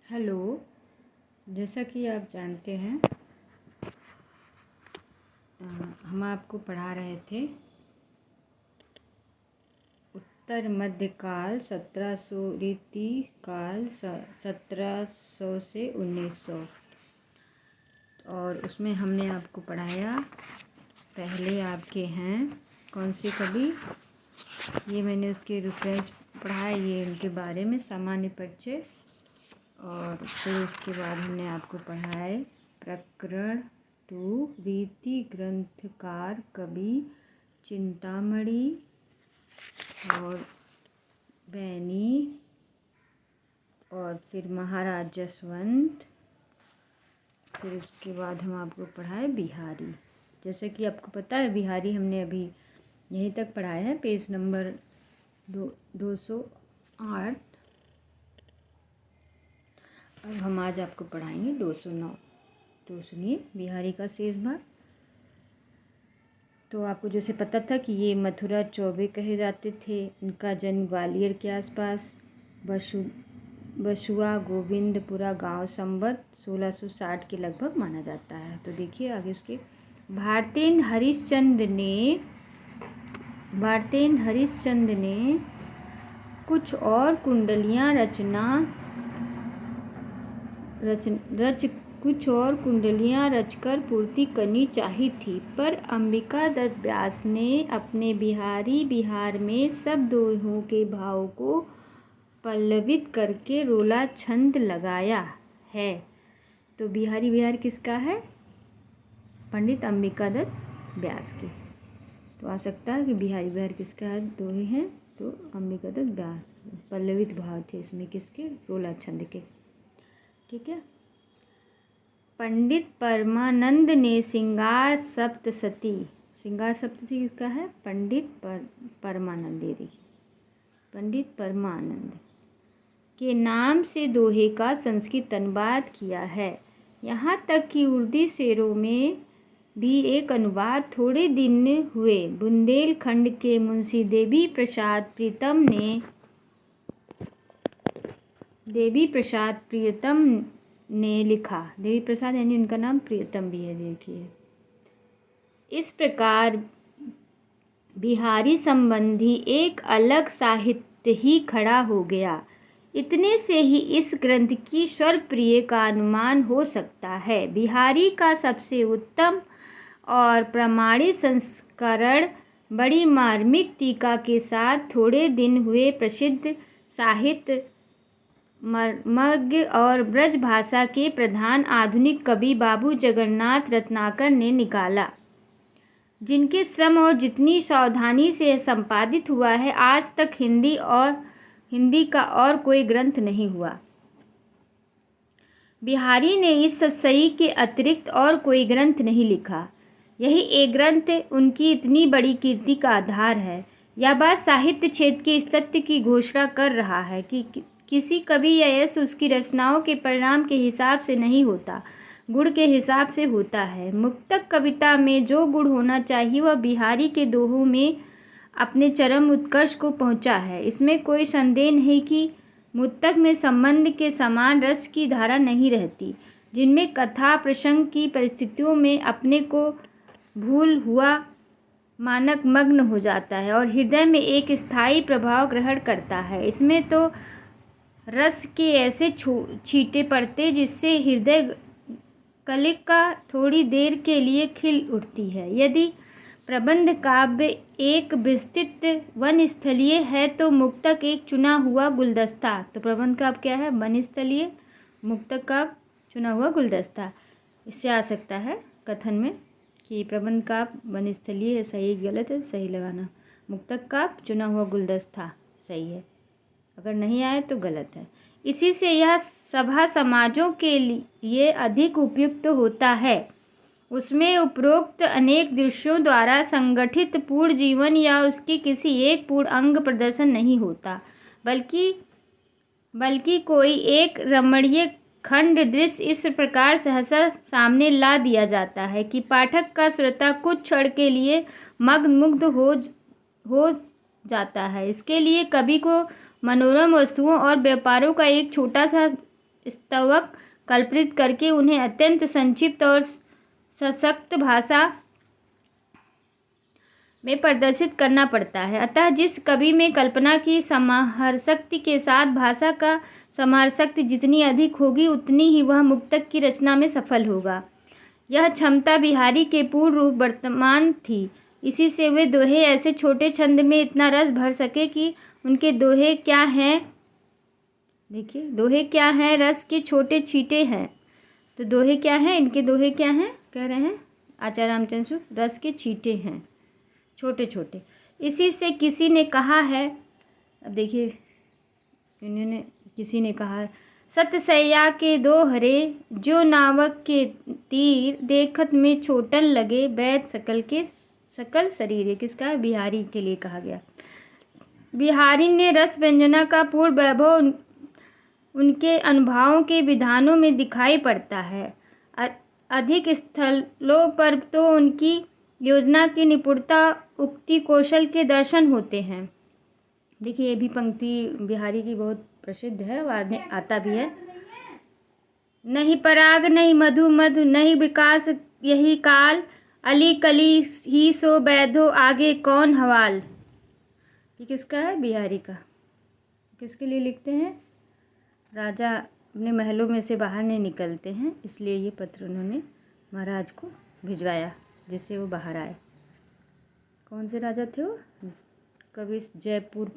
Hello. जैसा कि आप जानते हैं, हम आपको पढ़ा रहे थे उत्तर मध्यकाल 1700 रीति काल 1700 से 1900। और उसमें हमने आपको पढ़ाया पहले आपके हैं कौन से कवि, ये मैंने उसके रेफरेंस पढ़ाया, ये उनके बारे में सामान्य परिचय। और फिर उसके बाद हमने आपको पढ़ाए प्रकरण 2 रीति ग्रंथकार कवि चिंतामणि और बैनी, और फिर महाराज जसवंत। फिर उसके बाद हम आपको पढ़ाए बिहारी। जैसे कि आपको पता है, बिहारी हमने अभी यहीं तक पढ़ाया है, पेज नंबर 208। अब हम आज आपको पढ़ाएंगे 209। तो सुनिए बिहारी का शेष भाग। तो आपको जैसे पता था कि ये मथुरा चौबे कहे जाते थे। इनका जन्म ग्वालियर के आसपास बसुआ गोविंदपुरा गांव संवत 1660 के लगभग माना जाता है। तो देखिए आगे उसके भारतेंद्र हरिश्चंद्र ने कुछ और कुंडलियां रचकर पूर्ति करनी चाहिए थी, पर अंबिका दत्त व्यास ने अपने बिहार में सब दोहों के भाव को पल्लवित करके रोला छंद लगाया है। तो बिहार किसका है? पंडित अंबिका दत्त व्यास के। तो आ सकता है कि बिहार किसका है? दोहे हैं तो अंबिका दत्त व्यास, पल्लवित भाव थे इसमें किसके? रोला छंद के। ठीक है। पंडित परमानंद ने श्रृंगार सप्तशती किसका है? पंडित परमानंद के नाम से दोहे का संस्कृत अनुवाद किया है। यहाँ तक कि उर्दू शेरों में भी एक अनुवाद थोड़े दिन हुए। बुंदेलखंड के मुंशी देवी प्रसाद प्रियतम ने लिखा। देवी प्रसाद यानी उनका नाम प्रियतम भी है। देखिए इस प्रकार बिहारी संबंधी एक अलग साहित्य ही खड़ा हो गया। इतने से ही इस ग्रंथ की स्वर प्रिय का अनुमान हो सकता है। बिहारी का सबसे उत्तम और प्रमाणित संस्करण बड़ी मार्मिक टीका के साथ थोड़े दिन हुए प्रसिद्ध साहित्य मर्मज्ञ और ब्रज भाषा के प्रधान आधुनिक कवि बाबू जगन्नाथ रत्नाकर ने निकाला, जिनके श्रम और जितनी सावधानी से संपादित हुआ है, आज तक हिंदी का और कोई ग्रंथ नहीं हुआ। बिहारी ने इस सही के अतिरिक्त और कोई ग्रंथ नहीं लिखा। यही एक ग्रंथ उनकी इतनी बड़ी कीर्ति का आधार है। यह बात साहित्य क्षेत्र के सत्य की घोषणा कर रहा है कि किसी कवि या यश उसकी रचनाओं के परिणाम के हिसाब से नहीं होता, गुण के हिसाब से होता है। मुक्तक कविता में जो गुण होना चाहिए वह बिहारी के दोहों में अपने चरम उत्कर्ष को पहुंचा है। इसमें कोई संदेह नहीं कि मुक्तक में संबंध के समान रस की धारा नहीं रहती, जिनमें कथा प्रसंग की परिस्थितियों में अपने को भूल हुआ मानक मग्न हो जाता है और हृदय में एक स्थायी प्रभाव ग्रहण करता है। इसमें तो रस के ऐसे छींटे पड़ते जिससे हृदय कलिका थोड़ी देर के लिए खिल उठती है। यदि प्रबंध काव्य एक विस्तृत वनस्थलीय है तो मुक्तक एक चुना हुआ गुलदस्ता। तो प्रबंध काव्य क्या है? वनस्थलीय, मुक्तक काव्य चुना हुआ गुलदस्ता। इससे आ सकता है कथन में कि प्रबंध काव्य वनस्थलीय है, सही गलत है, सही लगाना। मुक्तक काव्य चुना हुआ गुलदस्ता सही है, अगर नहीं आए तो गलत है। इसी से यह सभा समाजों के लिए अधिक उपयुक्त होता है। उसमें उपरोक्त अनेक दृश्यों द्वारा संगठित पूर्ण जीवन या उसकी किसी एक पूर्ण अंग प्रदर्शन नहीं होता, बल्कि कोई एक रमणीय खंड दृश्य इस प्रकार सहसा सामने ला दिया जाता है कि पाठक का श्रोता कुछ क्षण के लिए मुग्ध हो जाता है। इसके लिए कवि को मनोरम वस्तुओं और व्यापारों का एक छोटा सा स्तवक कल्पित करके उन्हें अत्यंत संक्षिप्त और सशक्त भाषा में प्रदर्शित करना पड़ता है। अतः जिस कवि में कल्पना की समाहरशक्ति के साथ भाषा का समाहरशक्ति जितनी अधिक होगी, उतनी ही वह मुक्तक की रचना में सफल होगा। यह क्षमता बिहारी के पूर्ण रूप वर्तमान थी। इसी से वे दोहे ऐसे छोटे छंद में इतना रस भर सके कि उनके दोहे क्या हैं, देखिए दोहे क्या हैं, रस के छोटे छींटे हैं। तो दोहे क्या हैं, इनके दोहे क्या हैं, कह रहे हैं आचार्य रामचंद्र शुक्ल, रस के छींटे हैं, छोटे छोटे। इसी से किसी ने कहा है, अब देखिए इन्होंने, किसी ने कहा है, सतसैया के दोहरे जो नावक के तीर, देखत में छोटन लगे बैद सकल शरीर है। किसका है, बिहारी के लिए कहा गया। बिहारी ने रस व्यंजना का पूर्ण वैभव उनके अनुभवों के विधानों में दिखाई पड़ता है। अधिक स्थलों पर तो उनकी योजना की निपुणता, उक्ति कौशल के दर्शन होते हैं। देखिए ये भी पंक्ति बिहारी की बहुत प्रसिद्ध है, बाद में आता भी है। नहीं पराग नहीं मधु मधु नहीं विकास यही काल, अली कली ही सो बैधो आगे कौन हवाल। ये किसका है, बिहारी का। किसके लिए लिखते हैं, राजा अपने महलों में से बाहर नहीं निकलते हैं, इसलिए ये पत्र उन्होंने महाराज को भिजवाया जिससे वो बाहर आए। कौन से राजा थे वो, कभी जयपुर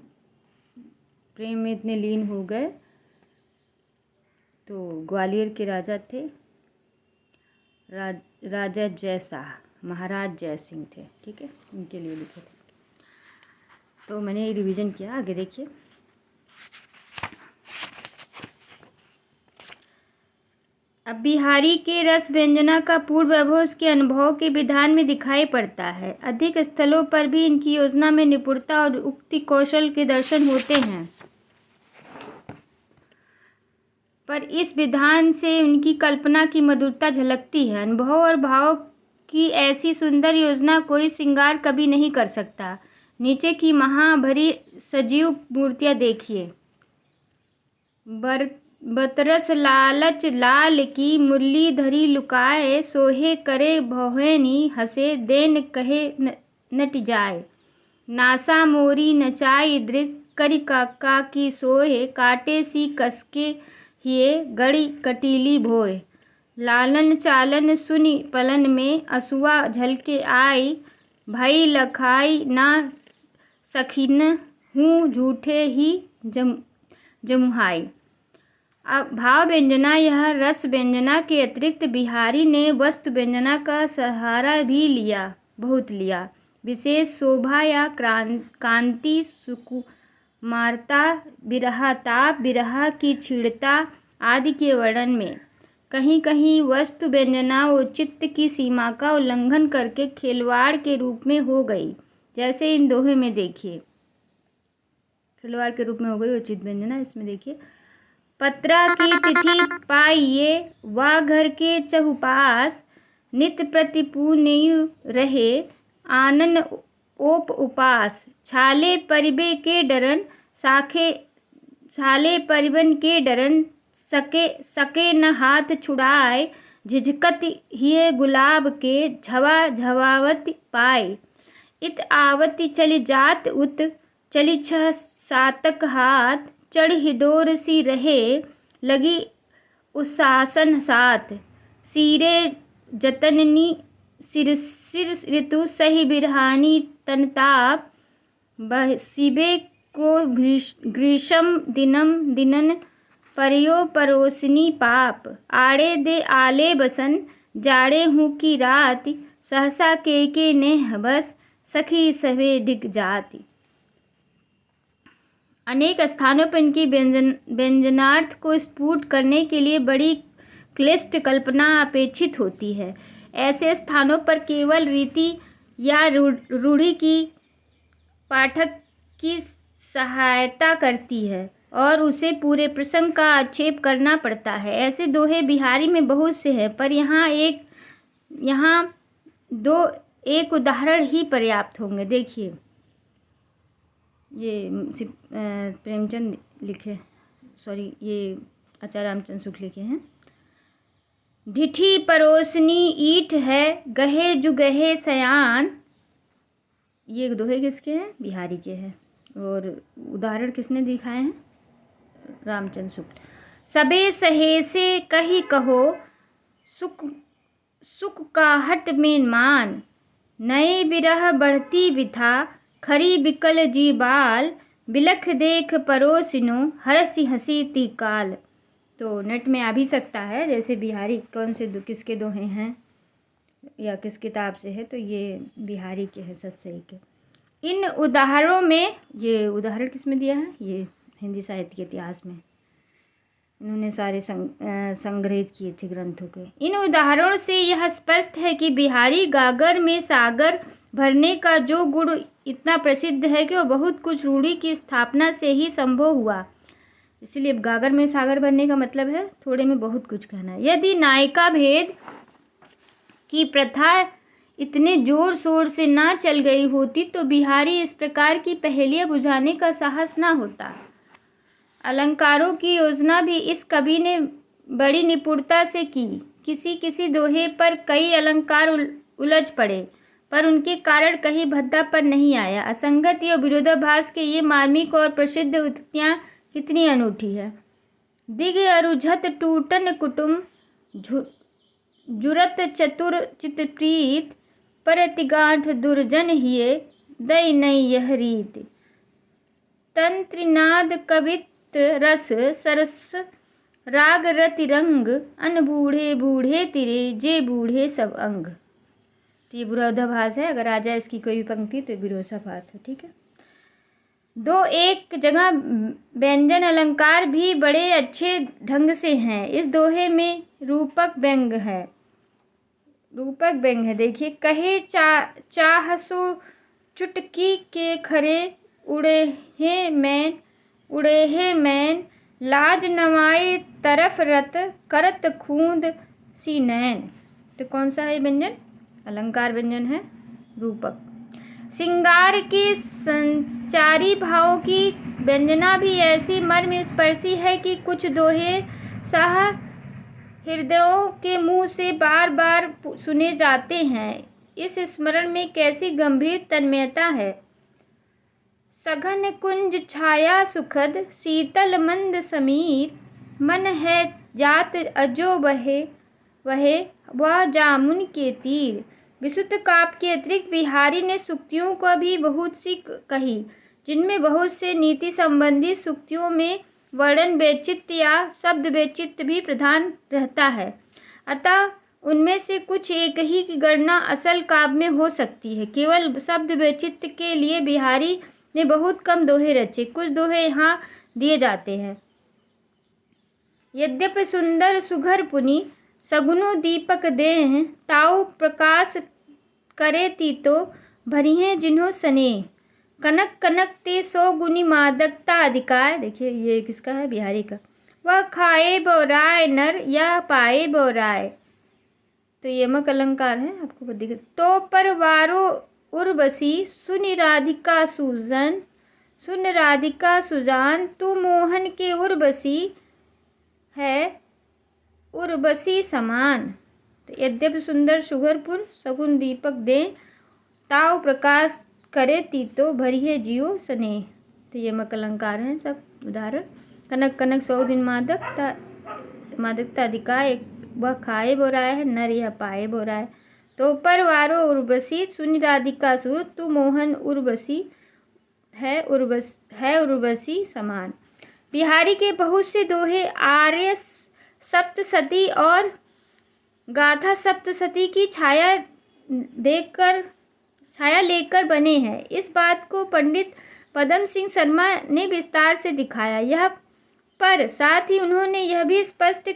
प्रेम में इतने लीन हो गए, तो ग्वालियर के राजा थे राजा जयशाह, महाराज जय सिंह थे, ठीक है, उनके लिए लिखे थे। तो मैंने ये रिवीजन किया, आगे देखिए। अब बिहारी के रस व्यंजना का पूर्ण वैभव उसके अनुभव के विधान में दिखाई पड़ता है। अधिक स्थलों पर भी इनकी योजना में निपुणता और उक्ति कौशल के दर्शन होते हैं, पर इस विधान से उनकी कल्पना की मधुरता झलकती है। अनुभव और भाव की ऐसी सुंदर योजना कोई श्रृंगार कभी नहीं कर सकता। नीचे की महाभरी सजीव मूर्तियां देखिए। बतरस लालच लाल की मुरली धरी लुकाए, सोहे करे भौहेनी हंसे देन कहे नट जाए। नासा मोरी नचाई दृक करी काका की सोहे, काटे सी कसके हिये गड़ी कटीली भोए। लालन चालन सुनी पलन में असुआ झलके आई, भई लखाई ना सखिन हूँ झूठे ही जमुहाई। अब भाव व्यंजना, यह रस व्यंजना के अतिरिक्त बिहारी ने वस्तु व्यंजना का सहारा भी लिया, बहुत लिया। विशेष शोभा या कांति, सुकुमारता, विरहताप, विरह की क्षीणता आदि के वर्णन में कहीं कहीं वस्तु व्यंजना औचित्य की सीमा का उल्लंघन करके खिलवाड़ के रूप में हो गई, जैसे इन दोहे में देखिए। खिलवाड़ के रूप में हो गई औचित्य व्यंजना, इसमें देखिए। पत्रा की तिथि पाइये वा घर के चहुपास, नित्य प्रतिपून्यु रहे आनन ओप उपास। छाले परिबे के डरन छाले परिबन के डरन, सके न हाथ छुड़ाए, झिझकत हिये गुलाब के झवा झवावत पाए। इत आवति चली जात उत चली 6 सातक हाथ, चढ़ हिडोर सी रहे लगी उसासन साथ। सीरे जतननी सिर ऋतु सही बिरहानी तनताप, बसिबे को ग्रीष्म दिनन परियो परोसनी पाप। आड़े दे आले बसन जाड़े हूँ की रात, सहसा के ने हबस सखी सभे डिग जाती। अनेक स्थानों पर इनकी व्यंजनार्थ को स्फुट करने के लिए बड़ी क्लिष्ट कल्पना अपेक्षित होती है। ऐसे स्थानों पर केवल रीति या रूढ़ि की पाठक की सहायता करती है और उसे पूरे प्रसंग का आक्षेप करना पड़ता है। ऐसे दोहे बिहारी में बहुत से हैं, पर यहाँ एक उदाहरण ही पर्याप्त होंगे। देखिए, ये प्रेमचंद लिखे, ये आचार्य रामचंद्र शुक्ल लिखे हैं। ढिठी परोसनी ईट है, गहे जुगहे सयान। ये दोहे किसके हैं? बिहारी के हैं। और उदाहरण किसने दिखाए हैं? रामचंद्र शुक्ल। सबे सहे से कही कहो, सुख सुख का हट में मान। नए बिरह बढ़ती बिथा, खरी बिकल जी बाल। बिलख देख परोसिनो, हरसी हंसी ती काल। तो नेट में आ भी सकता है, जैसे बिहारी कौन से किसके दोहे हैं या किस किताब से है, तो ये बिहारी के हैं, सतसई के। इन उदाहरणों में, ये उदाहरण किस में दिया है? ये हिंदी साहित्य के इतिहास में इन्होंने सारे संग्रहित किए थे ग्रंथों के। इन उदाहरणों से यह स्पष्ट है कि बिहारी गागर में सागर भरने का जो गुण इतना प्रसिद्ध है कि वह बहुत कुछ रूढ़ी की स्थापना से ही संभव हुआ। इसलिए गागर में सागर भरने का मतलब है थोड़े में बहुत कुछ कहना है। यदि नायिका भेद की प्रथा इतने जोर शोर से ना चल गई होती तो बिहारी इस प्रकार की पहेलियां बुझाने का साहस ना होता। अलंकारों की योजना भी इस कवि ने बड़ी निपुणता से की। किसी किसी दोहे पर कई अलंकार उलझ पड़े, पर उनके कारण कहीं भद्दा पर नहीं आया। असंगति और विरोधाभास के ये मार्मिक और प्रसिद्ध उक्तियां कितनी अनूठी है। दिग अरुझत टूटन कुटुम, जुरत चतुर चितप्रीत। परतिगांठ दुर्जन हिये, दई नई यह रीत। तंत्रिनाद कवित रस सरस, राग रति रंग। अन बूढ़े बूढ़े तिरे, जे बूढ़े सब अंग। तो ये विरोधाभास है, अगर आ जाए इसकी कोई भी पंक्ति तो विरोधाभास है, ठीक है। दो एक जगह व्यंजन अलंकार भी बड़े अच्छे ढंग से हैं। इस दोहे में रूपक व्यंग है, देखिए। कहे चाहसो चुटकी के खरे, उड़े हैं मैन। लाज नवाए तरफ रत, करत खूंद सी नैन। तो कौन सा है व्यंजन? अलंकार व्यंजन है रूपक। श्रृंगार के संचारी भावों की व्यंजना भी ऐसी मर्म स्पर्शी है कि कुछ दोहे सह हृदयों के मुंह से बार बार सुने जाते हैं। इस स्मरण में कैसी गंभीर तन्मयता है। सघन कुंज छाया सुखद, शीतल मंद समीर। मन है जात अजो बहे, वह जामुन के तीर। विशुद्ध काव्य के अतिरिक्त बिहारी ने सूक्तियों को भी बहुत सी कही, जिनमें बहुत से नीति संबंधी सूक्तियों में वर्णन वैचित्र्य या शब्द वैचित्र्य भी प्रधान रहता है। अतः उनमें से कुछ एक ही की गणना असल काव्य में हो सकती है। केवल शब्द वैचित्र्य के लिए बिहारी ने बहुत कम दोहे रचे। कुछ दोहे यहाँ दिए जाते हैं। यद्यपि सुंदर सुघर पुनि, सगुनो दीपक देह। ताऊ प्रकाश करे तीतो, भरिहे जिन्हों सने। कनक कनक ते 100 गुनी मादकता अधिकार। देखिए ये किसका है? बिहारी का। वह खाए बोराय नर, या पाए बोराय। तो यमक अलंकार है, आपको दिखे। तो पर वारो उर्वशी, सुनि राधिका सुजान। तू मोहन के उर्वशी है, उर्वशी समान। तो यद्यपि सुंदर सुघरपुर, सगुन दीपक दे। ताव प्रकाश करे तीतो, भरिये जियो स्नेह। तो ये यमक अलंकार हैं सब उदाहरण। कनक कनक 100 दिन मादकता अधिकाय। वह खाए बोराय है, नर यह पाए बोराय। तो पर वारो उर्वशी, सुनि राधिका सु। तू मोहन उर्वशी है, उर्वशी समान। बिहारी के बहुत से दोहे आर्य सप्तशती और गाथा सप्तशती की छाया लेकर बने हैं। इस बात को पंडित पदम सिंह शर्मा ने विस्तार से दिखाया। यह पर साथ ही उन्होंने यह भी स्पष्ट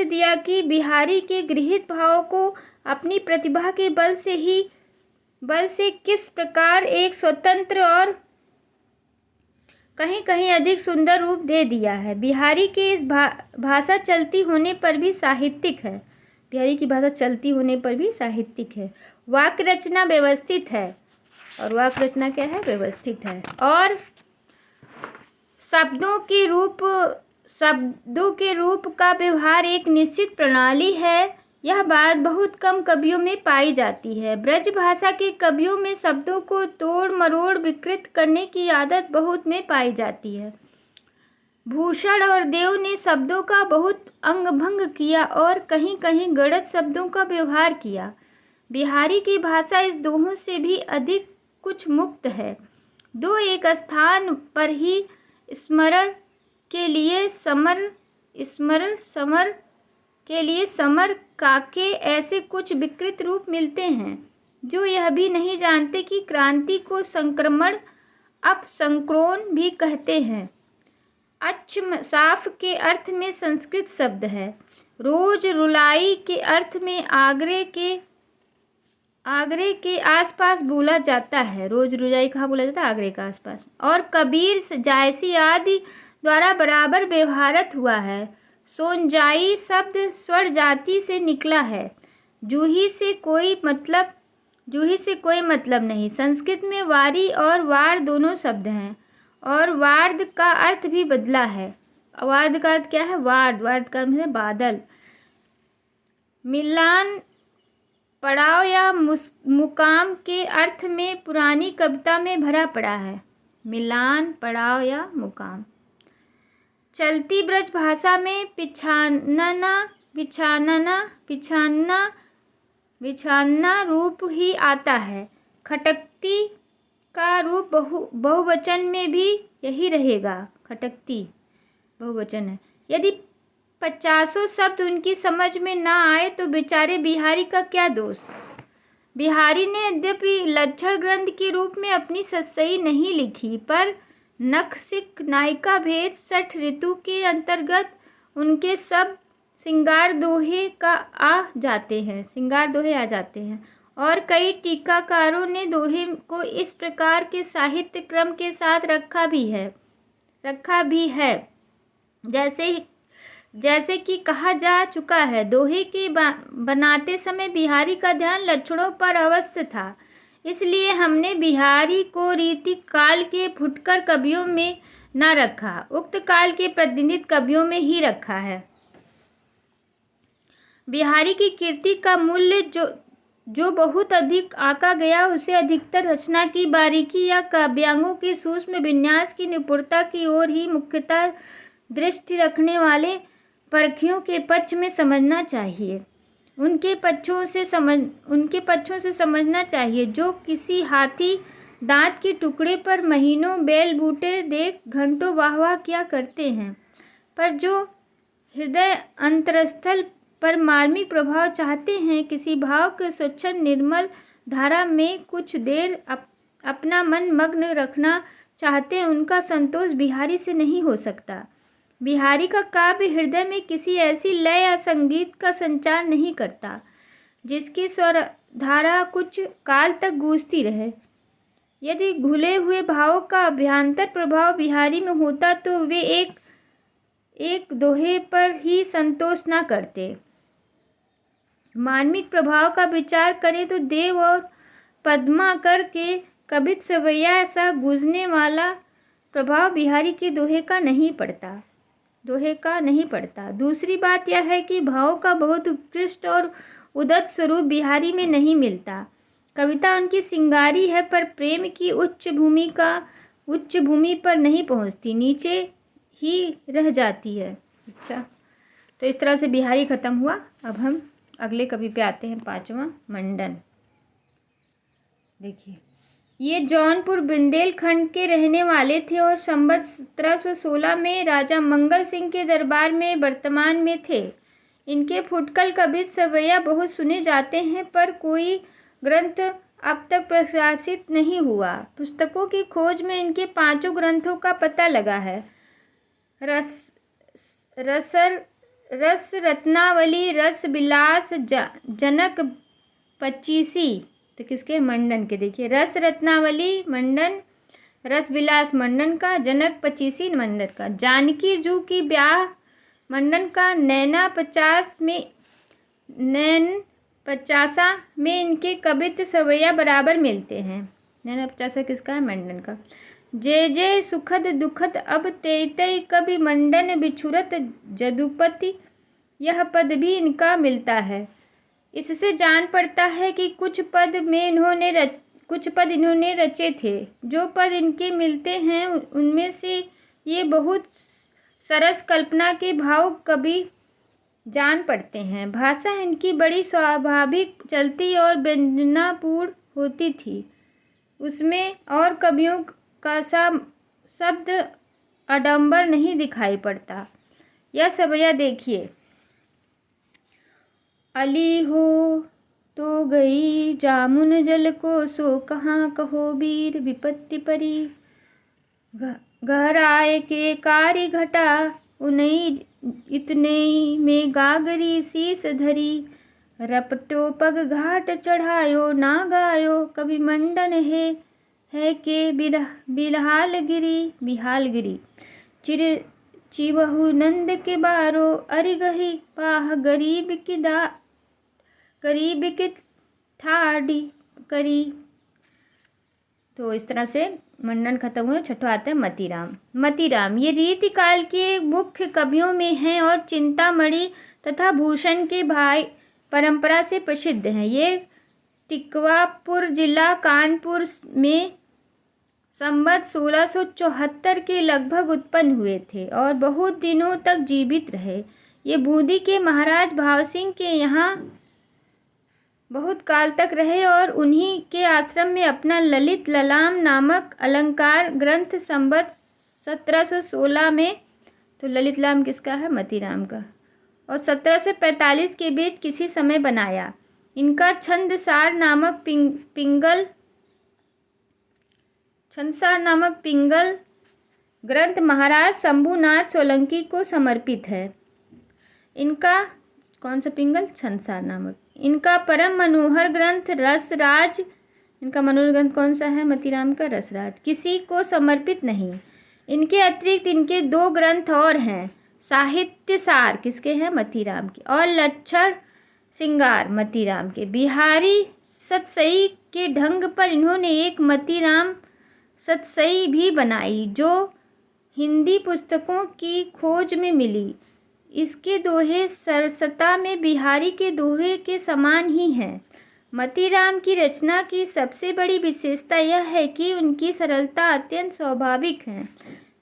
दिया कि बिहारी के गृहीत भाव को अपनी प्रतिभा के बल से किस प्रकार एक स्वतंत्र और कहीं कहीं अधिक सुंदर रूप दे दिया है। बिहारी के इस भाषा चलती होने पर भी साहित्यिक है। बिहारी की भाषा चलती होने पर भी साहित्यिक है। वाक्य रचना व्यवस्थित है, और वाक्य रचना क्या है? व्यवस्थित है। और शब्दों की रूप शब्दों के रूप का व्यवहार एक निश्चित प्रणाली है, यह बात बहुत कम कवियों में पाई जाती है। ब्रज भाषा के कवियों में शब्दों को तोड़ मरोड़ विकृत करने की आदत बहुत में पाई जाती है। भूषण और देव ने शब्दों का बहुत अंगभंग किया और कहीं कहीं गलत शब्दों का व्यवहार किया। बिहारी की भाषा इस दोनों से भी अधिक कुछ मुक्त है। दो एक स्थान पर ही स्मरण के लिए समर काके ऐसे कुछ विकृत रूप मिलते हैं जो यह भी नहीं जानते कि क्रांति को संक्रमण अपसंक्रोन भी कहते हैं। अच्छ साफ के अर्थ में संस्कृत शब्द है। रोज रुलाई के अर्थ में आगरे के आसपास बोला जाता है। रोज रुलाई कहाँ बोला जाता है? आगरे के आसपास। और कबीर जायसी आदि द्वारा बराबर व्यवहारत हुआ है। सोनजाई शब्द स्वर जाति से निकला है। जूही से कोई मतलब नहीं। संस्कृत में वारी और वार दोनों शब्द हैं और वार्द का अर्थ भी बदला है। वार्द का अर्थ क्या है? वार्द का अर्थ है बादल। मिलान पड़ाव या मुकाम के अर्थ में पुरानी कविता में भरा पड़ा है। मिलान पड़ाव या मुकाम। चलती ब्रज भाषा में बिछाना रूप ही आता है। खटकती का रूप बहुवचन में भी यही रहेगा। खटकती बहुवचन है। यदि 50 शब्द उनकी समझ में ना आए तो बेचारे बिहारी का क्या दोष। बिहारी ने यद्यपि लक्षण ग्रंथ के रूप में अपनी सतसई नहीं लिखी, पर नखशिख नायिका भेद 60 ऋतु के अंतर्गत उनके सब श्रृंगार दोहे आ जाते हैं और कई टीकाकारों ने दोहे को इस प्रकार के साहित्य क्रम के साथ रखा भी है जैसे कि कहा जा चुका है। दोहे के बनाते समय बिहारी का ध्यान लक्षणों पर अवश्य था, इसलिए हमने बिहारी को रीति काल के फुटकर कवियों में न रखा, उक्त काल के प्रतिनिधि कवियों में ही रखा है। बिहारी की कीर्ति का मूल्य जो बहुत अधिक आंका गया, उसे अधिकतर रचना की बारीकी या काव्यांगों के सूक्ष्म विन्यास की निपुणता की ओर ही मुख्यतः दृष्टि रखने वाले परखियों के पक्ष में समझना चाहिए। उनके पक्षों से समझना चाहिए जो किसी हाथी दांत के टुकड़े पर महीनों बेल बूटे देख घंटों वाह किया करते हैं, पर जो हृदय अंतरस्थल पर मार्मिक प्रभाव चाहते हैं, किसी भाव के स्वच्छंद निर्मल धारा में कुछ देर अपना मन मग्न रखना चाहते हैं, उनका संतोष बिहारी से नहीं हो सकता। बिहारी का काव्य हृदय में किसी ऐसी लय या संगीत का संचार नहीं करता जिसकी स्वर धारा कुछ काल तक गूंजती रहे। यदि घुले हुए भावों का अभ्यंतर प्रभाव बिहारी में होता तो वे एक दोहे पर ही संतोष न करते। मार्मिक प्रभाव का विचार करें तो देव और पद्माकर के कवित सवैया ऐसा गूंजने वाला प्रभाव बिहारी के दोहे का नहीं पड़ता। दूसरी बात यह है कि भाव का बहुत उत्कृष्ट और उदात्त स्वरूप बिहारी में नहीं मिलता। कविता उनकी सिंगारी है, पर प्रेम की उच्च भूमि पर नहीं पहुंचती, नीचे ही रह जाती है। अच्छा, तो इस तरह से बिहारी खत्म हुआ। अब हम अगले कवि पे आते हैं, 5वां मंडन। देखिए, ये जौनपुर बुंदेलखंड के रहने वाले थे और संवत 1716 में राजा मंगल सिंह के दरबार में वर्तमान में थे। इनके फुटकल कवित सवैया बहुत सुने जाते हैं, पर कोई ग्रंथ अब तक प्रकाशित नहीं हुआ। पुस्तकों की खोज में इनके 5 ग्रंथों का पता लगा है। रस रत्नावली, रस विलास, जनक पचीसी, तो किसके? मंडन के। देखिए, रस रत्नावली मंडन, रस विलास मंडन का, जनक पचीसी मंडन का, जानकी जू की ब्याह मंडन का, नैना 50 में इनके कवित सवैया बराबर मिलते हैं। नैना 50 किसका है? मंडन का। जे जे सुखद दुखद अब तेतई कभी मंडन बिछुरत जदुपति, यह पद भी इनका मिलता है। इससे जान पड़ता है कि कुछ पद इन्होंने रचे थे। जो पद इनके मिलते हैं उनमें से ये बहुत सरस कल्पना के भाव कभी जान पड़ते हैं। भाषा इनकी बड़ी स्वाभाविक चलती और व्यंजनापूर्ण होती थी। उसमें और कवियों का शब्द आडंबर नहीं दिखाई पड़ता। यह सवैया देखिए। अली हो तो गई जामुन जल को, सो कहाँ कहो वीर विपत्ति परी। गहराए के कारी घटा, उनई इतने में गागरी शीस धरी। रपटो पग घाट चढ़ायो, ना गायो कभी मंडन है के बिहालगिरी। चिवहु नंद के बारो, अरिगही पाह गरीब की ठाड़ी करी। तो इस तरह से मंडन खत्म हुए। छठवा आता है मतीराम। ये रीति काल के मुख्य कवियों में हैं और चिंतामणि तथा भूषण के भाई परंपरा से प्रसिद्ध हैं। ये तिकवापुर जिला कानपुर में संवत 1674 के लगभग उत्पन्न हुए थे और बहुत दिनों तक जीवित रहे। ये बूंदी के महाराज भाव सिंह के यहाँ बहुत काल तक रहे और उन्हीं के आश्रम में अपना ललित ललाम नामक अलंकार ग्रंथ संवत 1716 में, तो ललित ललाम किसका है? मतीराम का, और 1745 के बीच किसी समय बनाया। इनका छंदसार नामक पिंगल ग्रंथ महाराज शंभुनाथ सोलंकी को समर्पित है। इनका कौन सा पिंगल? छंदसार नामक। इनका परम मनोहर ग्रंथ रसराज, इनका मनोहर ग्रंथ कौन सा है? मतीराम का रसराज, किसी को समर्पित नहीं। इनके अतिरिक्त इनके 2 ग्रंथ और हैं। साहित्यसार किसके हैं? मतीराम के, और लक्षण श्रृंगार मतीराम के। बिहारी सतसई के ढंग पर इन्होंने एक मतीराम सतसई भी बनाई जो हिंदी पुस्तकों की खोज में मिली। इसके दोहे सरसता में बिहारी के दोहे के समान ही हैं। मतीराम की रचना की सबसे बड़ी विशेषता यह है कि उनकी सरलता अत्यंत स्वाभाविक है।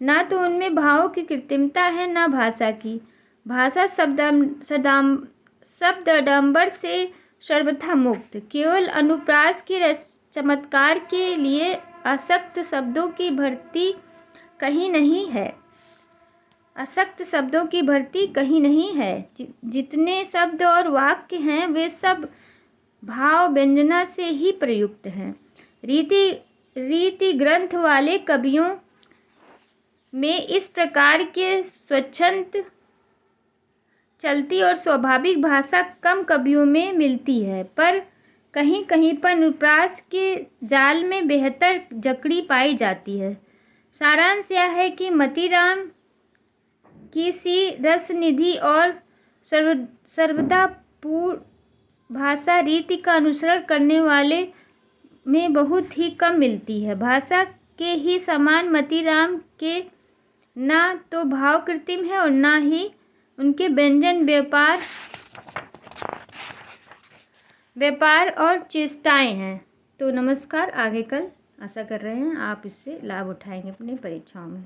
ना तो उनमें भाव की कृत्रिमता है, ना भाषा की। भाषा शब्द आडंबर से सर्वथा मुक्त, केवल अनुप्रास के चमत्कार के लिए असक्त शब्दों की भर्ती कहीं नहीं है। असक्त शब्दों की भर्ती कहीं नहीं है। जितने शब्द और वाक्य हैं वे सब भाव व्यंजना से ही प्रयुक्त हैं। रीति ग्रंथ वाले कवियों में इस प्रकार के स्वच्छंद चलती और स्वाभाविक भाषा कम कवियों में मिलती है, पर कहीं कहीं पर अनुप्रास के जाल में बेहतर जकड़ी पाई जाती है। सारांश यह है कि मतीराम की सी रसनिधि और सर्वदा पूर्ण भाषा रीति का अनुसरण करने वाले में बहुत ही कम मिलती है। भाषा के ही समान मतीराम के ना तो भाव कृत्रिम है और ना ही उनके व्यंजन व्यापार और चेष्टाएं हैं। तो नमस्कार, आगे कल आशा कर रहे हैं आप इससे लाभ उठाएंगे अपनी परीक्षाओं में।